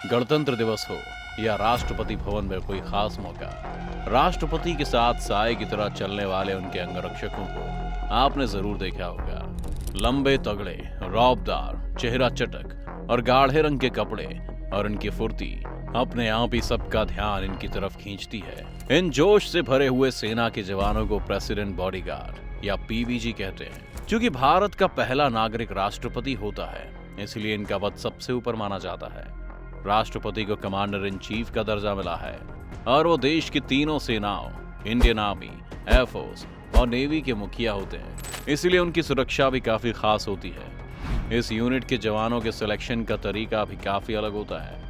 गणतंत्र दिवस हो या राष्ट्रपति भवन में कोई खास मौका, राष्ट्रपति के साथ साए की तरह चलने वाले उनके अंगरक्षकों को आपने जरूर देखा होगा। लंबे तगड़े, रौबदार, चेहरा चटक और गाढ़े रंग के कपड़े और इनकी फुर्ती अपने आप ही सबका ध्यान इनकी तरफ खींचती है। इन जोश से भरे हुए सेना के जवानों को प्रेसिडेंट बॉडीगार्ड या पीबीजी कहते हैं। क्योंकि भारत का पहला नागरिक राष्ट्रपति होता है, इसलिए इनका पद सबसे ऊपर माना जाता है। राष्ट्रपति को कमांडर इन चीफ का दर्जा मिला है और वो देश की तीनों सेनाओं, इंडियन आर्मी, एयरफोर्स और नेवी के मुखिया होते हैं। इसलिए उनकी सुरक्षा भी काफी खास होती है। इस यूनिट के जवानों के सिलेक्शन का तरीका भी काफी अलग होता है।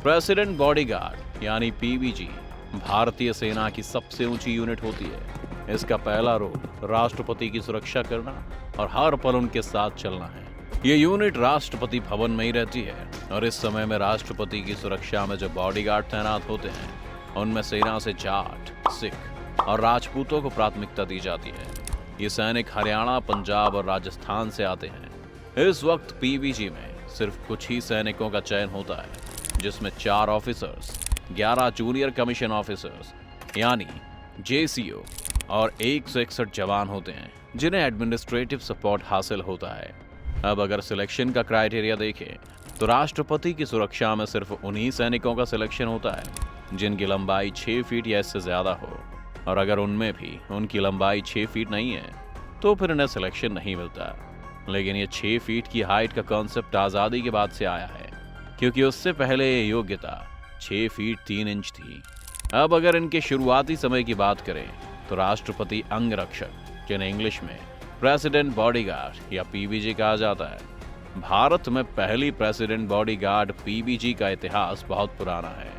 प्रेसिडेंट बॉडीगार्ड यानी पीबीजी भारतीय सेना की सबसे ऊंची यूनिट होती है। इसका पहला रोल राष्ट्रपति की सुरक्षा करना और हर पल उनके साथ चलना है। ये यूनिट राष्ट्रपति भवन में ही रहती है और इस समय में राष्ट्रपति की सुरक्षा में जो बॉडीगार्ड तैनात होते हैं उनमें सेना से जाट, सिख और राजपूतों को प्राथमिकता दी जाती है। ये सैनिक हरियाणा, पंजाब और राजस्थान से आते हैं। इस वक्त पीबीजी में सिर्फ कुछ ही सैनिकों का चयन होता है, जिसमें 4 ऑफिसर्स, 11 जूनियर कमीशन ऑफिसर्स यानी जेसीओ और 161 जवान होते हैं जिन्हें एडमिनिस्ट्रेटिव सपोर्ट हासिल होता है। अब अगर सिलेक्शन का क्राइटेरिया देखें तो राष्ट्रपति की सुरक्षा में सिर्फ उन्हीं सैनिकों का सिलेक्शन होता है जिनकी लंबाई 6 फीट या इससे ज्यादा हो, और अगर उनमें भी उनकी लंबाई 6 फीट नहीं है तो फिर इन्हें सिलेक्शन नहीं मिलता। लेकिन ये 6 फीट की हाइट का कॉन्सेप्ट आज़ादी के बाद से आया है, क्योंकि उससे पहले ये योग्यता 6 फीट 3 इंच थी। अब अगर इनके शुरुआती समय की बात करें तो राष्ट्रपति अंगरक्षक, जिन्हें इंग्लिश में प्रेसिडेंट बॉडीगार्ड या पीबीजी कहा जाता है। भारत में पहली प्रेसिडेंट बॉडीगार्ड पीबीजी का इतिहास बहुत पुराना है।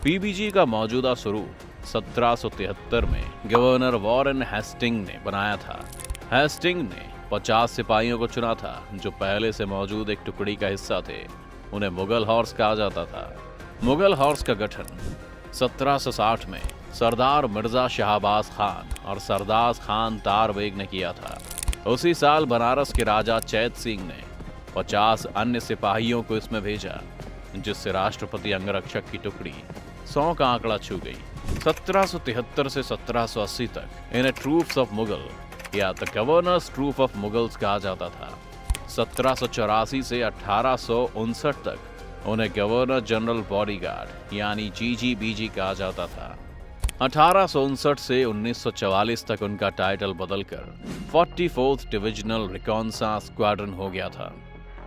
पीबीजी का मौजूदा स्वरूप 1773 में गवर्नर वॉरेन हेस्टिंग ने बनाया था। हेस्टिंग ने 50 सिपाहियों को चुना था जो पहले से मौजूद एक टुकड़ी का हिस्सा थे। उन्हें मुगल हॉर्स कहा जाता था। मुगल हॉर्स का गठन 1760 में सरदार मिर्जा शहबाज खान और सरदार खान तारबेग ने किया था। उसी साल बनारस के राजा चैत सिंह ने 50 अन्य सिपाहियों को इसमें भेजा, जिससे राष्ट्रपति अंगरक्षक की टुकड़ी 100 का आंकड़ा छू गई। 1773 से 1780 तक इन्हें ट्रूप्स ऑफ मुगल या the governor's troop of Mughals कहा जाता था। 1784 से 1859 तक उन्हें गवर्नर जनरल बॉडीगार्ड यानी जीजीबीजी कहा जाता था। 1859 से 1944 तक उनका टाइटल बदलकर 44th डिविजनल रिकॉन्साइंस स्क्वाड्रन हो गया था।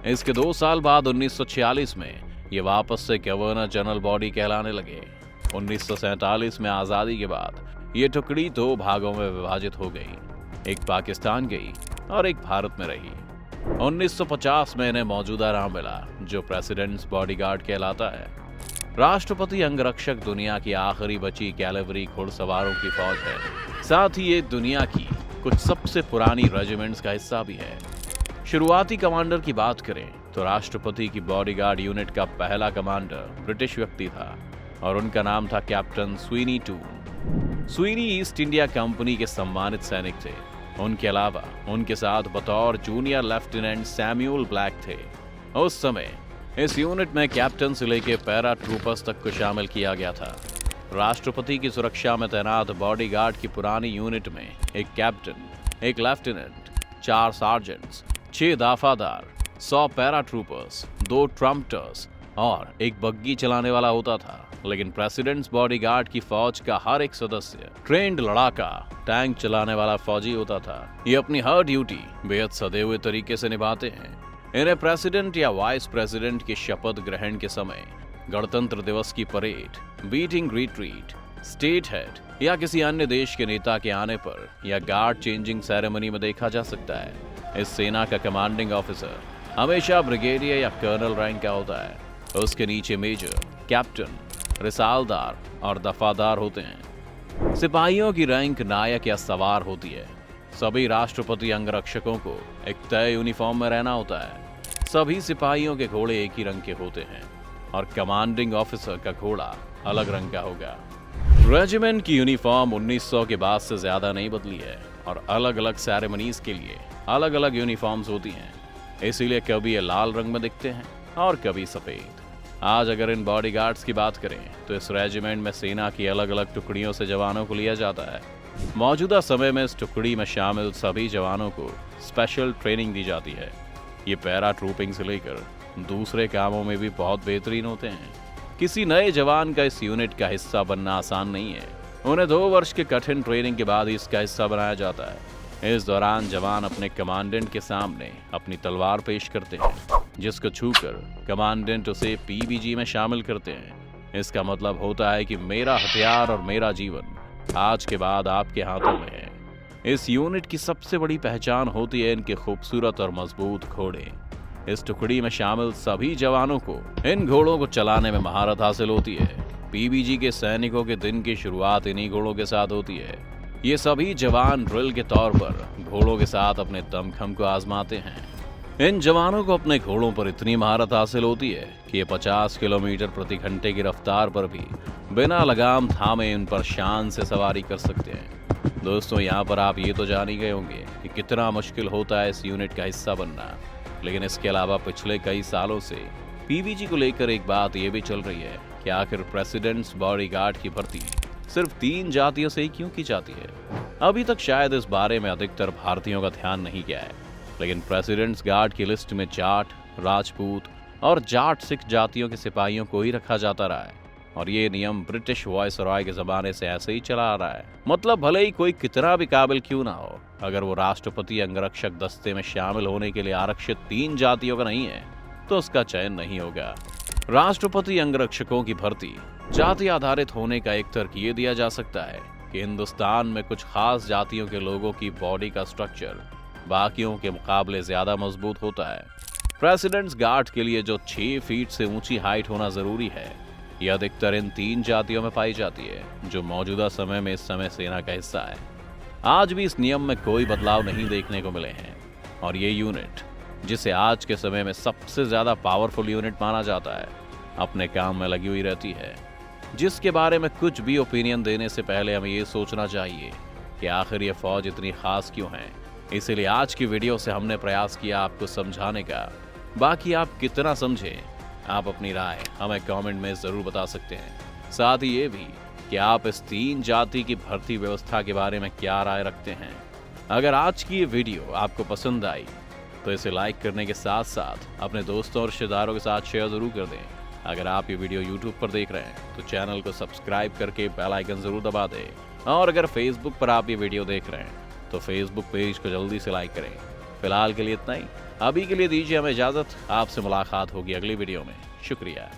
इसके 2 साल बाद 1946 में ये वापस से गवर्नर जनरल बॉडी कहलाने लगे। 1947 में आज़ादी के बाद ये टुकड़ी 2 भागों में विभाजित हो गई, एक पाकिस्तान गई और एक भारत में रही। 1950 में इन्हें मौजूदा नाम मिला जो प्रेसिडेंट्स बॉडीगार्ड कहलाता है। राष्ट्रपति अंगरक्षक दुनिया की आखिरी बची कैलेवरी घुड़सवारों की फौज है। साथ ही ये दुनिया की कुछ सबसे पुरानी रेजिमेंट्स का हिस्सा भी है। शुरुआती कमांडर की बात करें तो राष्ट्रपति की बॉडीगार्ड यूनिट का पहला कमांडर ब्रिटिश व्यक्ति था और उनका नाम था captain Sweny Toone. Sweny East India Company के सम्मानित सैनिक थे। उनके अलावा उनके साथ बतौर जूनियर लेफ्टिनेंट सैम्यूल ब्लैक थे। उस समय इस यूनिट में कैप्टन से लेकर पैरा ट्रूपर्स तक को शामिल किया गया था। राष्ट्रपति की सुरक्षा में तैनात बॉडीगार्ड की पुरानी यूनिट में एक कैप्टन, एक लेफ्टिनेंट, 4 सार्जेंट्स, 6 दफादार, 100 पैरा ट्रूपर्स, 2 ट्रम्पटर्स और एक बग्गी चलाने वाला होता था। लेकिन प्रेसिडेंट्स बॉडीगार्ड की फौज का हर एक सदस्य ट्रेंड लड़ाका, टैंक चलाने वाला फौजी होता था। ये अपनी हर ड्यूटी बेहद सधे हुए तरीके से निभाते हैं। इन्हें प्रेसिडेंट या वाइस प्रेसिडेंट की शपथ ग्रहण के समय, गणतंत्र दिवस की parade, beating retreat, state head या किसी अन्य देश के नेता के आने पर या गार्ड चेंजिंग सेरेमनी में देखा जा सकता है। इस सेना का कमांडिंग ऑफिसर हमेशा ब्रिगेडियर या कर्नल रैंक का होता है। उसके नीचे मेजर, कैप्टन, रिसालदार और दफादार होते हैं। सिपाहियों की रैंक नायक या सवार होती है। सभी राष्ट्रपति अंगरक्षकों को एक तय यूनिफॉर्म में रहना होता है। सभी सिपाहियों के घोड़े एक ही रंग के होते हैं और कमांडिंग ऑफिसर का घोड़ा अलग रंग का होगा। रेजिमेंट की यूनिफॉर्म 1900 के बाद से ज्यादा नहीं बदली है और अलग अलग सेरेमनीज के लिए अलग अलग यूनिफॉर्म्स होती हैं। इसीलिए कभी ये लाल रंग में दिखते हैं और कभी सफेद। आज अगर इन बॉडीगार्ड्स की बात करें तो इस रेजिमेंट में सेना की अलग अलग टुकड़ियों से जवानों को लिया जाता है। मौजूदा समय में इस टुकड़ी में शामिल सभी जवानों को स्पेशल ट्रेनिंग दी जाती है। ये पैरा ट्रूपिंग से लेकर दूसरे कामों में भी बहुत बेहतरीन होते हैं। किसी नए जवान का इस यूनिट का हिस्सा बनना आसान नहीं है। उन्हें 2 वर्ष के कठिन ट्रेनिंग के बाद ही इसका हिस्सा बनाया जाता है। इस दौरान जवान अपने कमांडेंट के सामने अपनी तलवार पेश करते हैं, जिसको छूकर कमांडेंट उसे पीबीजी में शामिल करते हैं। इसका मतलब होता है कि मेरा हथियार और मेरा जीवन आज के बाद आपके हाथों में है। इस यूनिट की सबसे बड़ी पहचान होती है इनके खूबसूरत और मजबूत घोड़े। इस टुकड़ी में शामिल सभी जवानों को इन घोड़ों को चलाने में महारत हासिल होती है। पीबीजी के सैनिकों के दिन की शुरुआत इन्हीं घोड़ों के साथ होती है। ये सभी जवान ड्रिल के तौर पर घोड़ों के साथ अपने दमखम को आजमाते हैं। इन जवानों को अपने घोड़ों पर इतनी महारत हासिल होती है कि ये 50 किलोमीटर प्रति घंटे की रफ्तार पर भी बिना लगाम थामे इन पर शान से सवारी कर सकते हैं। दोस्तों, यहाँ पर आप ये तो जान ही गए होंगे कि कितना मुश्किल होता है इस यूनिट का हिस्सा बनना। लेकिन इसके अलावा पिछले कई सालों से पीबीजी को लेकर एक बात ये भी चल रही है कि आखिर प्रेसिडेंट्स बॉडीगार्ड की भर्ती सिर्फ 3 जातियों से ही क्यों की जाती है। अभी तक शायद इस बारे में अधिकतर भारतीयों का ध्यान नहीं गया है, लेकिन प्रेसिडेंट्स गार्ड की लिस्ट में जाट, राजपूत और जाट सिख जातियों के सिपाहियों को ही रखा जाता रहा है। और ये नियम ब्रिटिश वायसरॉय के जमाने से ऐसे ही चला आ रहा है। मतलब भले ही कोई कितना भी काबिल क्यों ना हो, अगर वो राष्ट्रपति अंगरक्षक दस्ते में शामिल होने के लिए आरक्षित 3 जातियों का नहीं है तो उसका चयन नहीं होगा। राष्ट्रपति अंगरक्षकों की भर्ती जाति आधारित होने का एक तर्क ये दिया जा सकता है कि हिंदुस्तान में कुछ खास जातियों के लोगों की बॉडी का स्ट्रक्चर बाकियों के मुकाबले ज्यादा मजबूत होता है। प्रेसिडेंट्स गार्ड के लिए जो 6 फीट से ऊंची हाइट होना जरूरी है, यह अधिकतर इन 3 जातियों में पाई जाती है, जो मौजूदा समय में इस समय सेना का हिस्सा है। आज भी इस नियम में कोई बदलाव नहीं देखने को मिले हैं और ये यूनिट, जिसे आज के समय में सबसे ज्यादा पावरफुल यूनिट माना जाता है, अपने काम में लगी हुई रहती है। जिसके बारे में कुछ भी ओपिनियन देने से पहले हमें ये सोचना चाहिए कि आखिर ये फौज इतनी खास क्यों है। इसीलिए आज की वीडियो से हमने प्रयास किया आपको समझाने का। बाकी आप कितना समझें, आप अपनी राय हमें कमेंट में जरूर बता सकते हैं। साथ ही ये भी कि आप इस 3 जाति की भर्ती व्यवस्था के बारे में क्या राय रखते हैं। अगर आज की ये वीडियो आपको पसंद आई तो इसे लाइक करने के साथ साथ अपने दोस्तों और रिश्तेदारों के साथ शेयर जरूर कर दें। अगर आप ये वीडियो यूट्यूब पर देख रहे हैं तो चैनल को सब्सक्राइब करके बेल आइकन जरूर दबा दें। और अगर फेसबुक पर आप ये वीडियो देख रहे हैं तो फेसबुक पेज को जल्दी से लाइक करें। फिलहाल के लिए इतना ही। अभी के लिए दीजिए हमें इजाजत। आपसे मुलाकात होगी अगली वीडियो में। शुक्रिया।